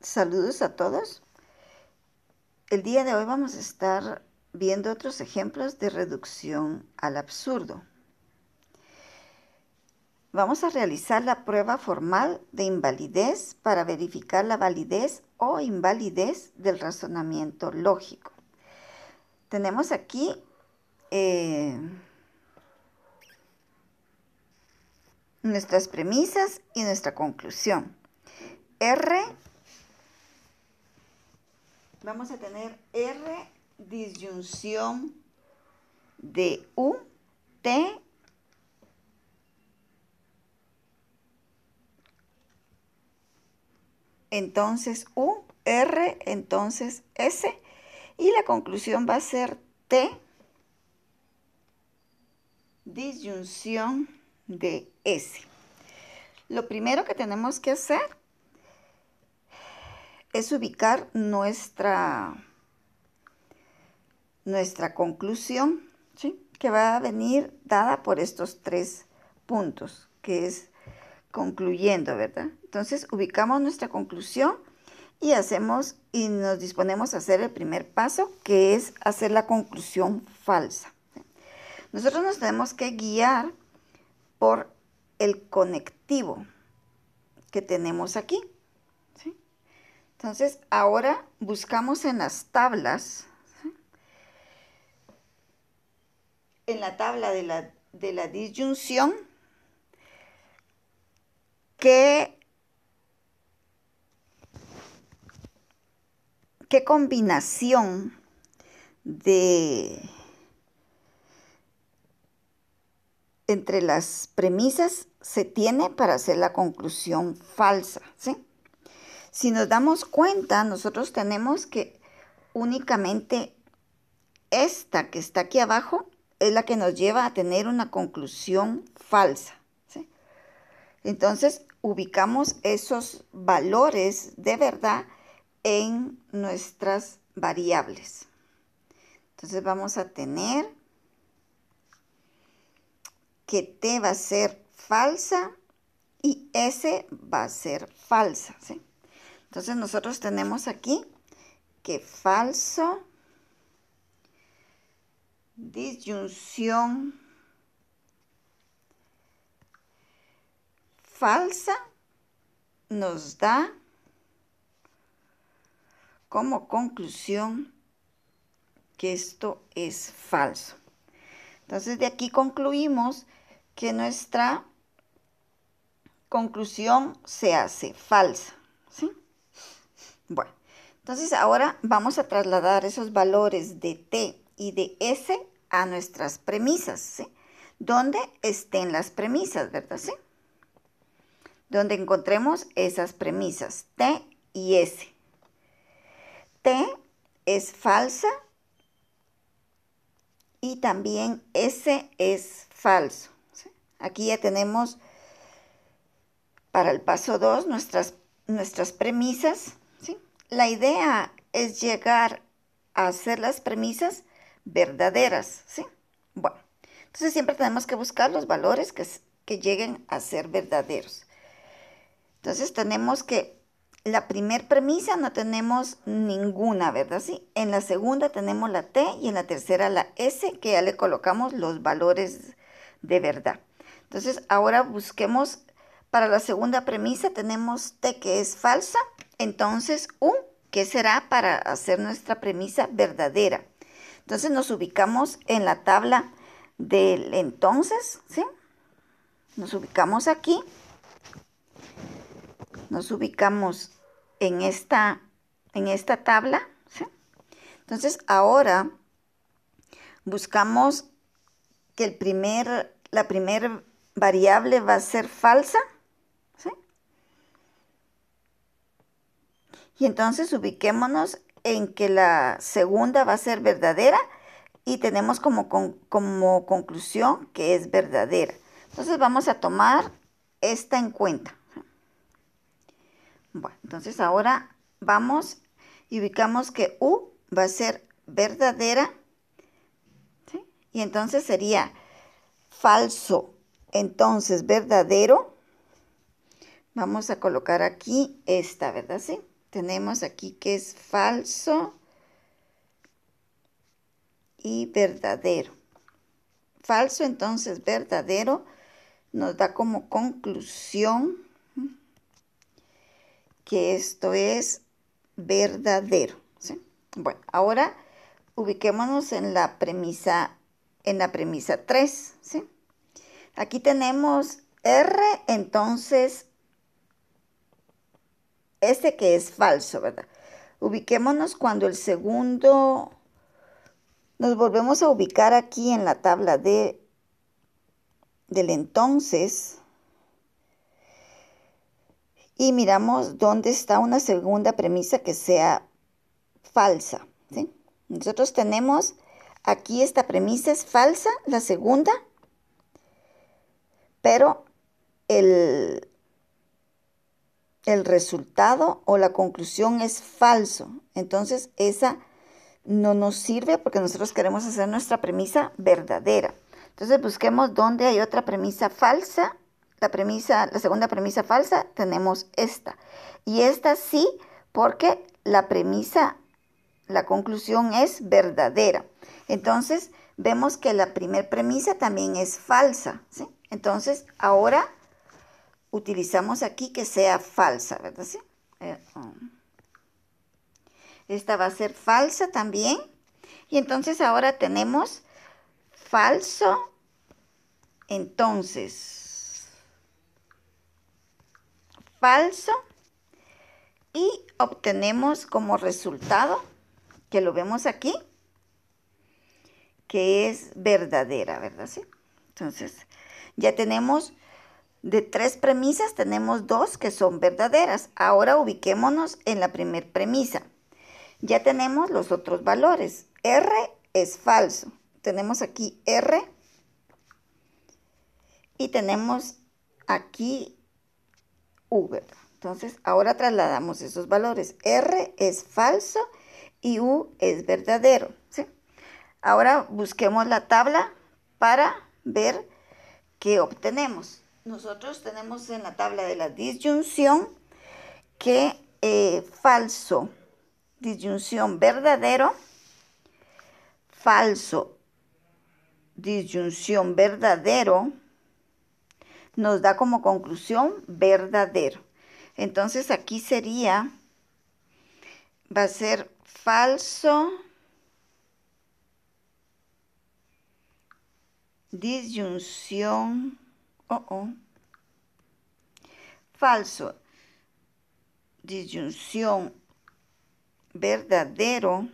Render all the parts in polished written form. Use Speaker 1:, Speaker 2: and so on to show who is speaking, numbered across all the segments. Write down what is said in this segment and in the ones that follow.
Speaker 1: Saludos a todos. El día de hoy vamos a estar viendo otros ejemplos de reducción al absurdo. Vamos a realizar la prueba formal de invalidez para verificar la validez o invalidez del razonamiento lógico. Tenemos aquí nuestras premisas y nuestra conclusión. Vamos a tener R disyunción de U, T, entonces U, R, entonces S, y la conclusión va a ser T disyunción de S. Lo primero que tenemos que hacer es ubicar nuestra conclusión, ¿sí? Que va a venir dada por estos tres puntos, que es concluyendo, ¿verdad? Entonces ubicamos nuestra conclusión y nos disponemos a hacer el primer paso, que es hacer la conclusión falsa. Nosotros nos tenemos que guiar por el conectivo que tenemos aquí, ¿sí? Entonces ahora buscamos en las tablas, ¿sí? En la tabla de la disyunción, ¿qué combinación entre las premisas se tiene para hacer la conclusión falsa, ¿sí? Si nos damos cuenta, nosotros tenemos que únicamente esta que está aquí abajo es la que nos lleva a tener una conclusión falsa, ¿sí? Entonces, ubicamos esos valores de verdad en nuestras variables. Entonces, vamos a tener que T va a ser falsa y S va a ser falsa, ¿sí? Entonces, nosotros tenemos aquí que falso, disyunción falsa nos da como conclusión que esto es falso. Entonces de aquí concluimos que nuestra conclusión se hace falsa, ¿sí? Bueno, entonces ahora vamos a trasladar esos valores de T y de S a nuestras premisas, ¿sí? Donde estén las premisas, ¿verdad? ¿Sí? Donde encontremos esas premisas, T y S. T es falsa y también S es falso, ¿sí? Aquí ya tenemos para el paso 2 nuestras premisas, ¿sí? La idea es llegar a hacer las premisas verdaderas, ¿sí? Bueno, entonces siempre tenemos que buscar los valores que lleguen a ser verdaderos. Entonces tenemos que la primera premisa no tenemos ninguna, ¿verdad? Sí. En la segunda tenemos la T y en la tercera la S, que ya le colocamos los valores de verdad. Entonces ahora busquemos, para la segunda premisa tenemos T que es falsa, entonces U, que será para hacer nuestra premisa verdadera. Entonces nos ubicamos en la tabla del entonces, ¿sí? Nos ubicamos aquí. Nos ubicamos en esta tabla, ¿sí? Entonces ahora buscamos que la primera variable va a ser falsa, ¿sí? Y entonces ubiquémonos en que la segunda va a ser verdadera y tenemos como conclusión que es verdadera. Entonces vamos a tomar esta en cuenta. Bueno, entonces ahora vamos y ubicamos que U va a ser verdadera, ¿sí? Y entonces sería falso, entonces verdadero. Vamos a colocar aquí esta, ¿verdad? ¿Sí? tenemos aquí que es falso y verdadero. Falso, entonces verdadero, nos da como conclusión que esto es verdadero, ¿sí? Bueno, ahora ubiquémonos en la premisa 3, ¿sí? Aquí tenemos R, entonces, este que es falso, ¿verdad? Ubiquémonos cuando el segundo, nos volvemos a ubicar aquí en la tabla del entonces, y miramos dónde está una segunda premisa que sea falsa, ¿sí? Nosotros tenemos aquí esta premisa es falsa, la segunda, pero el resultado o la conclusión es falso. Entonces, esa no nos sirve porque nosotros queremos hacer nuestra premisa verdadera. Entonces, busquemos dónde hay otra premisa falsa. La segunda premisa falsa, tenemos esta. Y esta sí, porque la conclusión es verdadera. Entonces, vemos que la primera premisa también es falsa, ¿sí? Entonces, ahora utilizamos aquí que sea falsa, ¿verdad? ¿Sí? Esta va a ser falsa también. Y entonces ahora tenemos falso. Entonces, falso. Y obtenemos como resultado, que lo vemos aquí, que es verdadera, ¿verdad? ¿Sí? Entonces, ya tenemos de 3 premisas, tenemos 2 que son verdaderas. Ahora ubiquémonos en la primera premisa. Ya tenemos los otros valores. R es falso. Tenemos aquí R y tenemos aquí U, ¿verdad? Entonces, ahora trasladamos esos valores. R es falso y U es verdadero, ¿sí? Ahora busquemos la tabla para ver qué obtenemos. Nosotros tenemos en la tabla de la disyunción que falso, disyunción verdadero, falso, disyunción verdadero, nos da como conclusión verdadero. Entonces aquí va a ser falso, disyunción, falso, disyunción verdadero,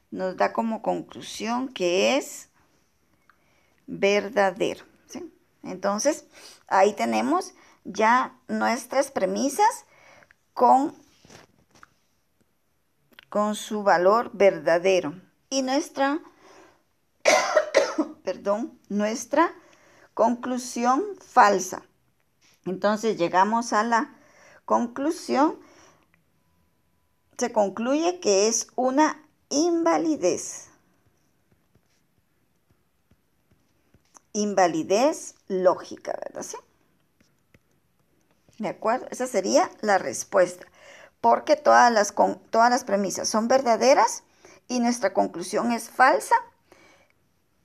Speaker 1: nos da como conclusión que es verdadero, ¿sí? Entonces, ahí tenemos ya nuestras premisas con su valor verdadero y nuestra conclusión falsa. Entonces, llegamos a la conclusión. Se concluye que es una invalidez. Invalidez lógica, ¿verdad? ¿Sí? ¿De acuerdo? Esa sería la respuesta. Porque todas las premisas son verdaderas y nuestra conclusión es falsa.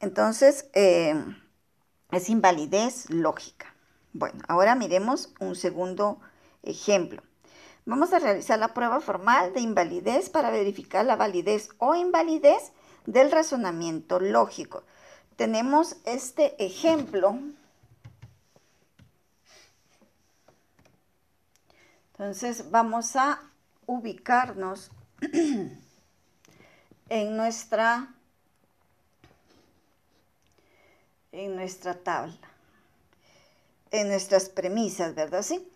Speaker 1: Entonces, es invalidez lógica. Bueno, ahora miremos un segundo ejemplo. Vamos a realizar la prueba formal de invalidez para verificar la validez o invalidez del razonamiento lógico. Tenemos este ejemplo. Entonces vamos a ubicarnos en nuestra tabla, en nuestras premisas, ¿verdad? ¿Sí?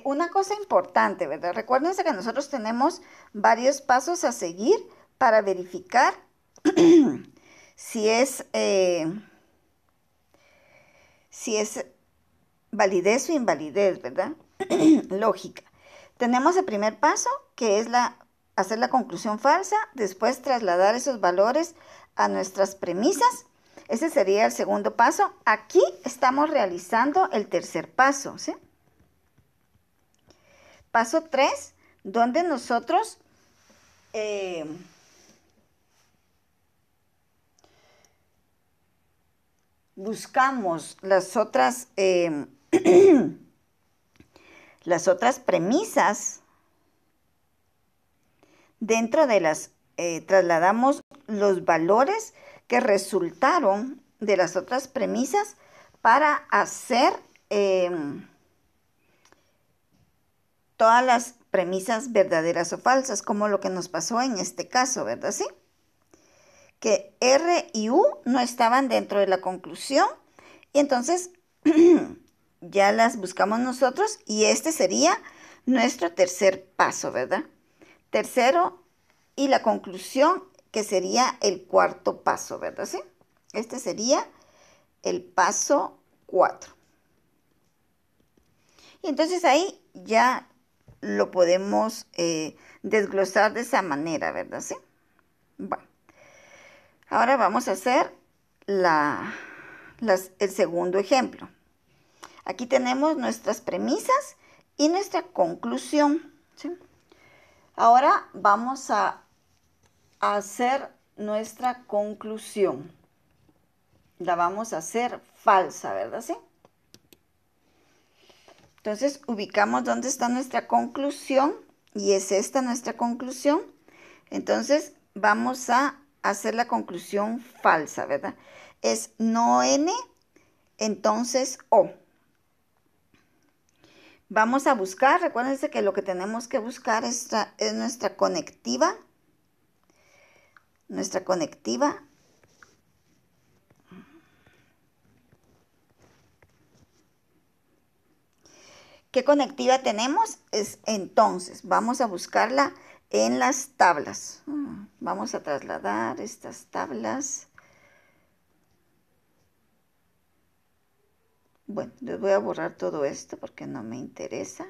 Speaker 1: Una cosa importante, ¿verdad? Recuérdense que nosotros tenemos varios pasos a seguir para verificar si es validez o invalidez, ¿verdad? Lógica. Tenemos el primer paso, que es hacer la conclusión falsa, después trasladar esos valores a nuestras premisas. Ese sería el segundo paso. Aquí estamos realizando el tercer paso, ¿sí? Paso 3, donde nosotros buscamos las otras premisas dentro de las, trasladamos los valores que resultaron de las otras premisas para hacer todas las premisas verdaderas o falsas, como lo que nos pasó en este caso, ¿verdad? ¿Sí? Que R y U no estaban dentro de la conclusión y entonces ya las buscamos nosotros y este sería nuestro tercer paso, ¿verdad? Tercero y la conclusión que sería el cuarto paso, ¿verdad? ¿Sí? Este sería el paso 4. Y entonces ahí ya lo podemos desglosar de esa manera, ¿verdad? ¿Sí? Bueno, ahora vamos a hacer el segundo ejemplo. Aquí tenemos nuestras premisas y nuestra conclusión, ¿sí? Ahora vamos a hacer nuestra conclusión. La vamos a hacer falsa, ¿verdad? ¿Sí? Entonces ubicamos dónde está nuestra conclusión y es esta nuestra conclusión. Entonces vamos a hacer la conclusión falsa, ¿verdad? Es no N, entonces O. Vamos a buscar, recuérdense que lo que tenemos que buscar es nuestra conectiva. Nuestra conectiva. ¿Qué conectiva tenemos? Entonces, vamos a buscarla en las tablas. Vamos a trasladar estas tablas. Bueno, les voy a borrar todo esto porque no me interesa.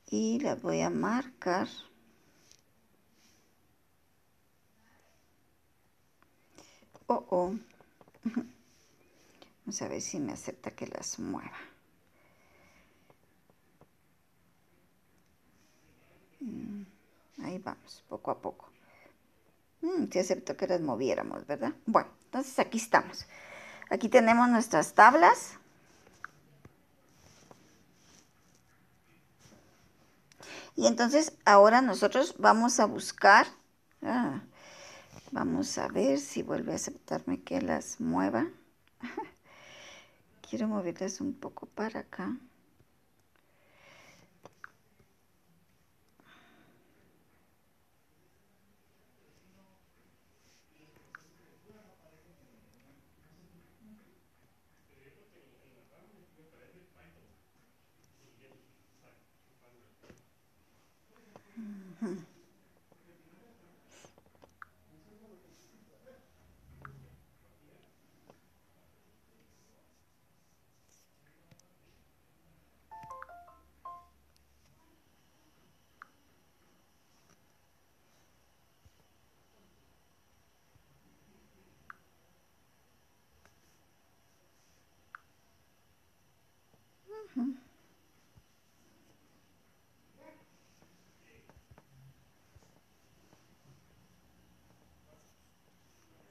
Speaker 1: Y las voy a marcar. Oh. Vamos a ver si me acepta que las mueva. Ahí vamos, poco a poco. Sí aceptó que las moviéramos, ¿verdad? Bueno, entonces aquí estamos. Aquí tenemos nuestras tablas. Y entonces ahora nosotros vamos a buscar. Vamos a ver si vuelve a aceptarme que las mueva. Quiero moverlas un poco para acá.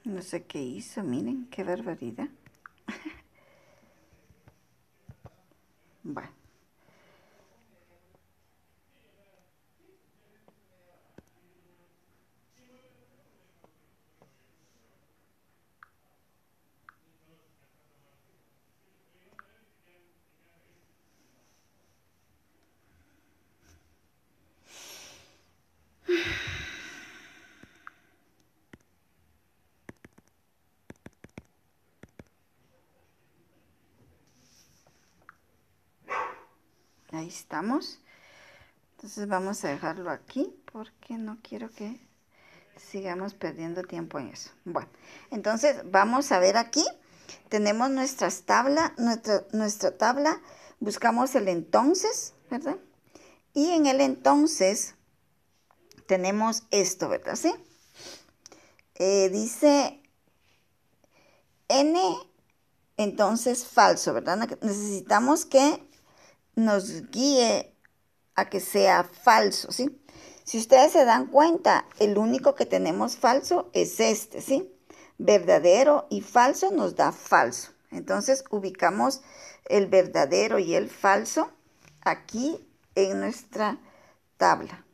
Speaker 1: No sé qué hizo, miren, qué barbaridad. Bueno. Ahí estamos. Entonces vamos a dejarlo aquí porque no quiero que sigamos perdiendo tiempo en eso. Bueno, entonces vamos a ver aquí. Tenemos nuestras tablas, nuestra tabla. Buscamos el entonces, ¿verdad? Y en el entonces tenemos esto, ¿verdad? ¿Sí? Dice N, entonces falso, ¿verdad? Necesitamos que nos guíe a que sea falso, ¿sí? Si ustedes se dan cuenta, el único que tenemos falso es este, ¿sí? Verdadero y falso nos da falso. Entonces ubicamos el verdadero y el falso aquí en nuestra tabla.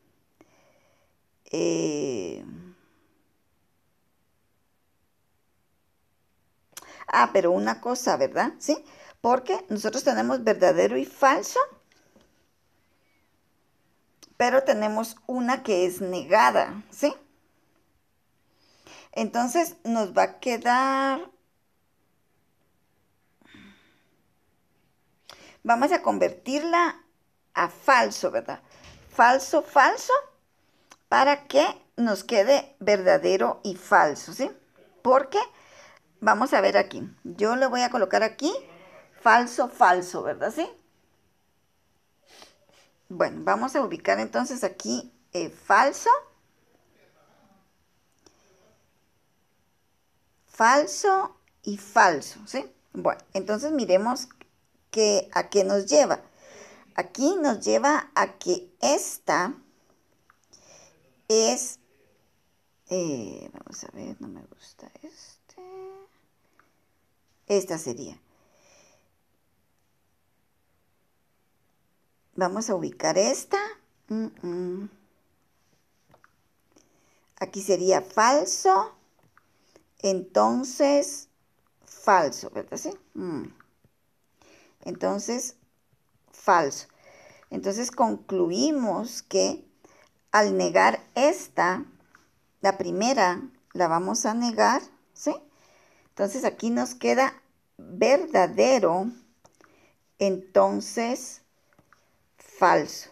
Speaker 1: Pero una cosa, ¿verdad? ¿Sí? Porque nosotros tenemos verdadero y falso, pero tenemos una que es negada, ¿sí? Entonces nos va a quedar... Vamos a convertirla a falso, ¿verdad? Falso, falso, para que nos quede verdadero y falso, ¿sí? Porque, vamos a ver aquí, yo le voy a colocar aquí falso, falso, ¿verdad? ¿Sí? Bueno, vamos a ubicar entonces aquí falso, falso y falso, ¿sí? Bueno, entonces miremos a qué nos lleva. Aquí nos lleva a que esta es, vamos a ver, no me gusta esta sería. Vamos a ubicar esta. Aquí sería falso, entonces falso, ¿verdad? ¿Sí? Entonces, falso. Entonces concluimos que al negar esta, la primera la vamos a negar, ¿sí? Entonces aquí nos queda verdadero, entonces falso.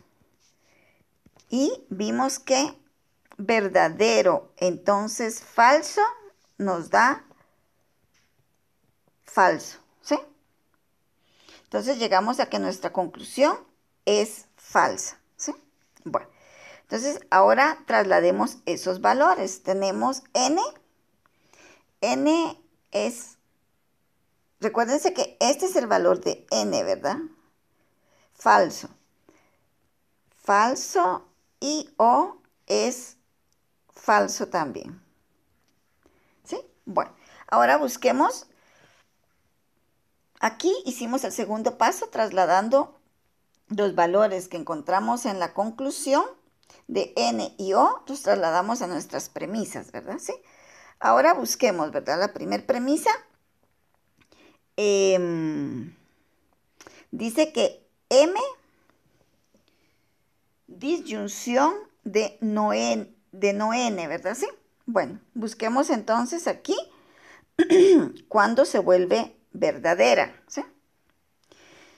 Speaker 1: Y vimos que verdadero, entonces falso, nos da falso, ¿sí? Entonces llegamos a que nuestra conclusión es falsa, ¿sí? Bueno, entonces ahora traslademos esos valores. Tenemos n. N es, recuérdense que este es el valor de n, ¿verdad? Falso. Falso y o es falso también. ¿Sí? Bueno, ahora busquemos. Aquí hicimos el segundo paso trasladando los valores que encontramos en la conclusión de n y o, los trasladamos a nuestras premisas, ¿verdad? ¿Sí? Ahora busquemos, ¿verdad? La primera premisa dice que m, disyunción de no n, ¿verdad? ¿Sí? Bueno, busquemos entonces aquí cuando se vuelve verdadera, ¿sí?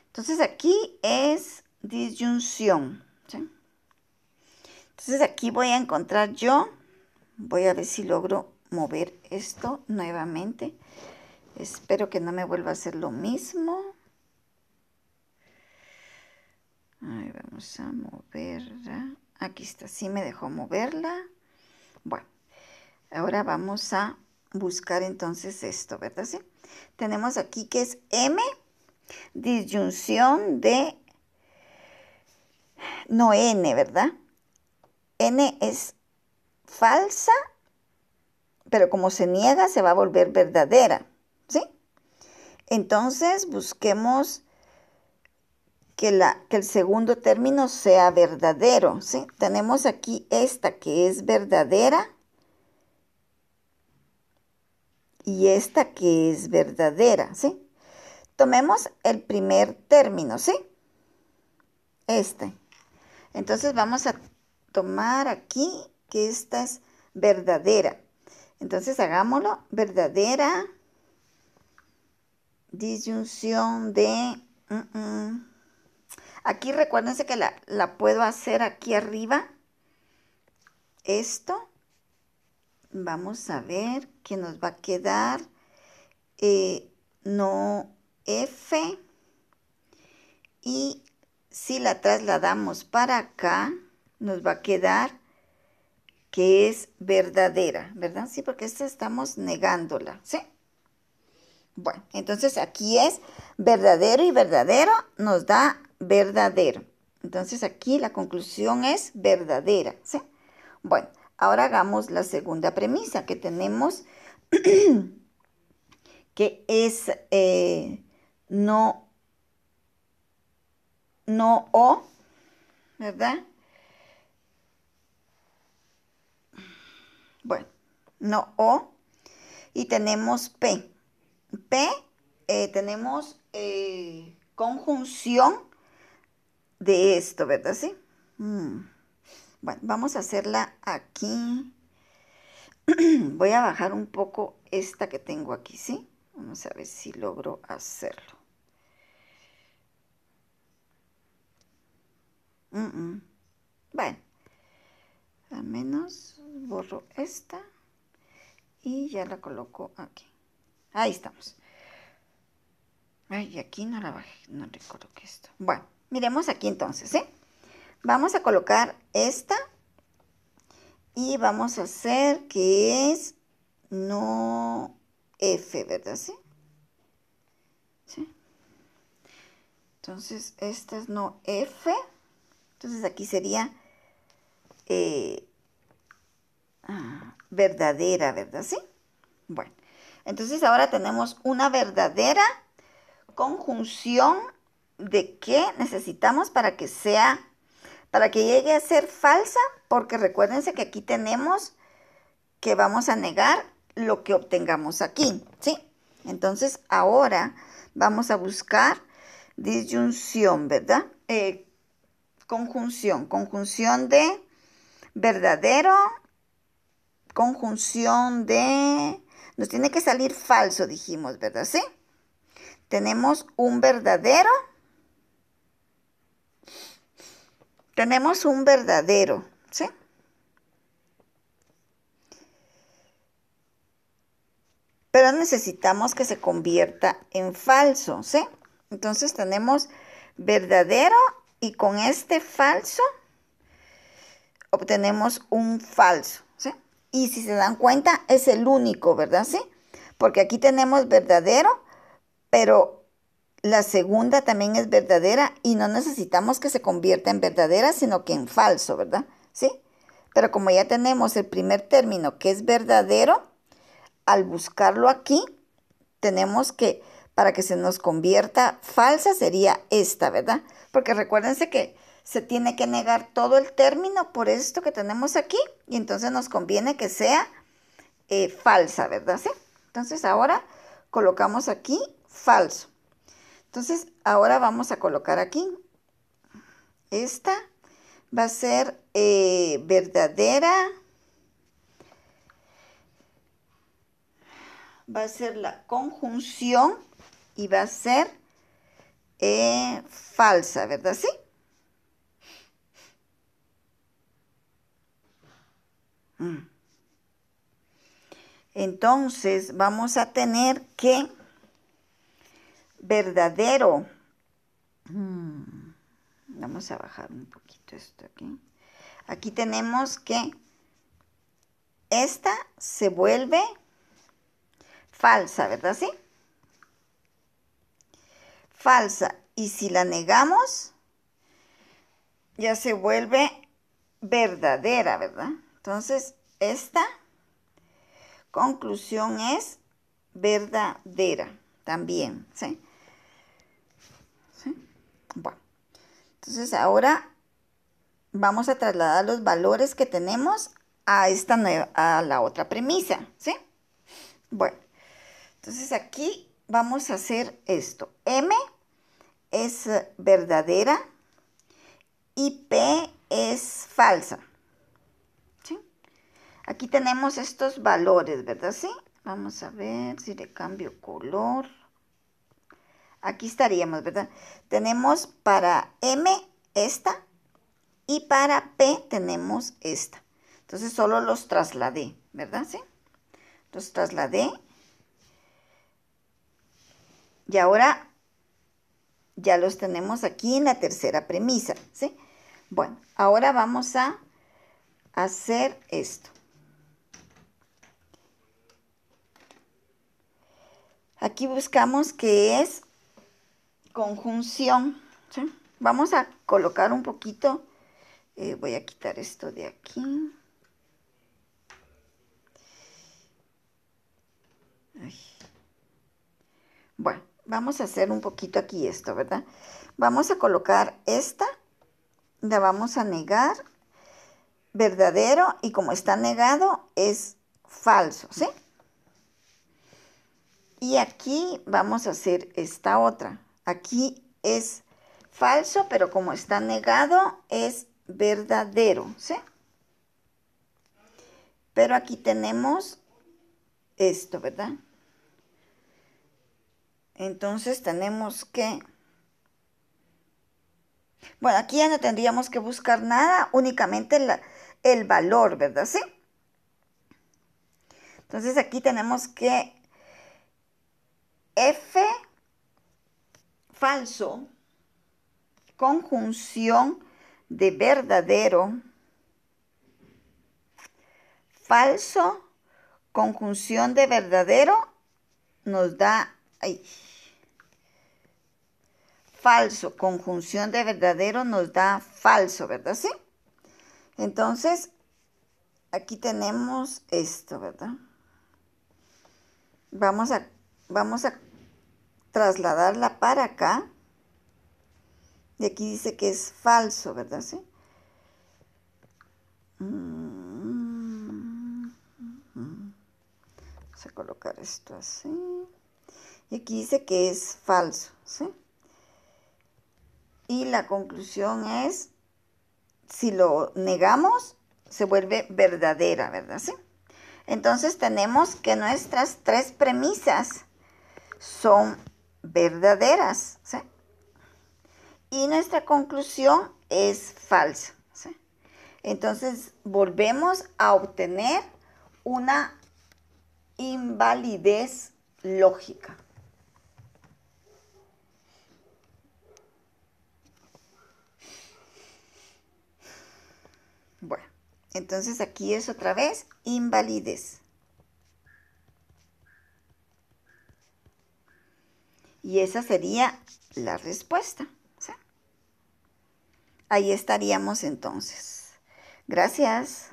Speaker 1: Entonces aquí es disyunción, ¿sí? Entonces aquí voy a encontrar yo, voy a ver si logro mover esto nuevamente. Espero que no me vuelva a hacer lo mismo. Ahí vamos a moverla. Aquí está, sí me dejó moverla. Bueno, ahora vamos a buscar entonces esto, ¿verdad? ¿Sí? Tenemos aquí que es m, disyunción de no n, ¿verdad? N es falsa, pero como se niega se va a volver verdadera, ¿sí? Entonces busquemos que el segundo término sea verdadero, ¿sí? Tenemos aquí esta que es verdadera y esta que es verdadera, ¿sí? Tomemos el primer término, ¿sí? Este. Entonces vamos a tomar aquí que esta es verdadera. Entonces hagámoslo verdadera, disyunción de... Aquí recuérdense que la puedo hacer aquí arriba. Esto. Vamos a ver que nos va a quedar no F. Y si la trasladamos para acá, nos va a quedar que es verdadera, ¿verdad? Sí, porque esta estamos negándola, ¿sí? Bueno, entonces aquí es verdadero y verdadero nos da verdadero. Entonces aquí la conclusión es verdadera, ¿sí? Bueno, ahora hagamos la segunda premisa que tenemos, que es no o, ¿verdad? Bueno, no o. Y tenemos P. P, tenemos conjunción de esto, ¿verdad? ¿Sí? Bueno, vamos a hacerla aquí. Voy a bajar un poco esta que tengo aquí, ¿sí? Vamos a ver si logro hacerlo. Bueno, al menos borro esta y ya la coloco aquí. Ahí estamos. Ay, aquí no la bajé, no le coloqué esto. Bueno, miremos aquí entonces, ¿sí? Vamos a colocar esta y vamos a hacer que es no F, ¿verdad? ¿Sí? ¿Sí? Entonces, esta es no F. Entonces, aquí sería verdadera, ¿verdad? ¿Sí? Bueno, entonces ahora tenemos una verdadera conjunción de qué necesitamos para que sea, para que llegue a ser falsa, porque recuérdense que aquí tenemos que vamos a negar lo que obtengamos aquí, ¿sí? Entonces ahora vamos a buscar disyunción, ¿verdad? Conjunción de verdadero, conjunción de... Nos tiene que salir falso, dijimos, ¿verdad? ¿Sí? Tenemos un verdadero. Tenemos un verdadero, ¿sí? Pero necesitamos que se convierta en falso, ¿sí? Entonces tenemos verdadero y con este falso obtenemos un falso, ¿sí? Y si se dan cuenta, es el único, ¿verdad? ¿Sí? Porque aquí tenemos verdadero, pero la segunda también es verdadera y no necesitamos que se convierta en verdadera, sino que en falso, ¿verdad? ¿Sí? Pero como ya tenemos el primer término que es verdadero, al buscarlo aquí, tenemos que, para que se nos convierta falsa, sería esta, ¿verdad? Porque recuérdense que se tiene que negar todo el término por esto que tenemos aquí y entonces nos conviene que sea falsa, ¿verdad? ¿Sí? Entonces ahora colocamos aquí falso. Entonces ahora vamos a colocar aquí. Esta va a ser verdadera. Va a ser la conjunción y va a ser falsa, ¿verdad? ¿Sí? Entonces vamos a tener que verdadero. Vamos a bajar un poquito esto aquí. Aquí tenemos que esta se vuelve falsa, ¿verdad? ¿Sí? Falsa. Y si la negamos, ya se vuelve verdadera, ¿verdad? Entonces, esta conclusión es verdadera también, ¿sí? ¿Sí? Bueno, entonces ahora vamos a trasladar los valores que tenemos a esta nueva, a la otra premisa, ¿sí? Bueno, entonces aquí vamos a hacer esto. M es verdadera y P es falsa, ¿sí? Aquí tenemos estos valores, ¿verdad? ¿Sí? Vamos a ver si le cambio color. Aquí estaríamos, ¿verdad? Tenemos para M esta y para P tenemos esta. Entonces solo los trasladé, ¿verdad? ¿Sí? Los trasladé. Y ahora ya los tenemos aquí en la tercera premisa, ¿sí? Bueno, ahora vamos a hacer esto. Aquí buscamos que es conjunción, ¿sí? Vamos a colocar un poquito, voy a quitar esto de aquí. Ay. Bueno, vamos a hacer un poquito aquí esto, ¿verdad? Vamos a colocar esta, la vamos a negar, verdadero, y como está negado es falso, ¿sí? Y aquí vamos a hacer esta otra. Aquí es falso, pero como está negado es verdadero, ¿sí? Pero aquí tenemos esto, ¿verdad? Entonces tenemos que... Bueno, aquí ya no tendríamos que buscar nada, únicamente el valor, ¿verdad? ¿Sí? Entonces aquí tenemos que F falso, conjunción de verdadero, falso, conjunción de verdadero, nos da... Ay, falso, conjunción de verdadero nos da falso, ¿verdad? ¿Sí? Entonces, aquí tenemos esto, ¿verdad? Vamos a trasladarla para acá. Y aquí dice que es falso, ¿verdad? ¿Sí? Vamos a colocar esto así. Y aquí dice que es falso, ¿sí? Y la conclusión es, si lo negamos, se vuelve verdadera, ¿verdad? ¿Sí? Entonces tenemos que nuestras tres premisas son verdaderas, ¿sí? Y nuestra conclusión es falsa, ¿sí? Entonces volvemos a obtener una invalidez lógica. Bueno, entonces aquí es otra vez invalidez. Y esa sería la respuesta, ¿sí? Ahí estaríamos entonces. Gracias.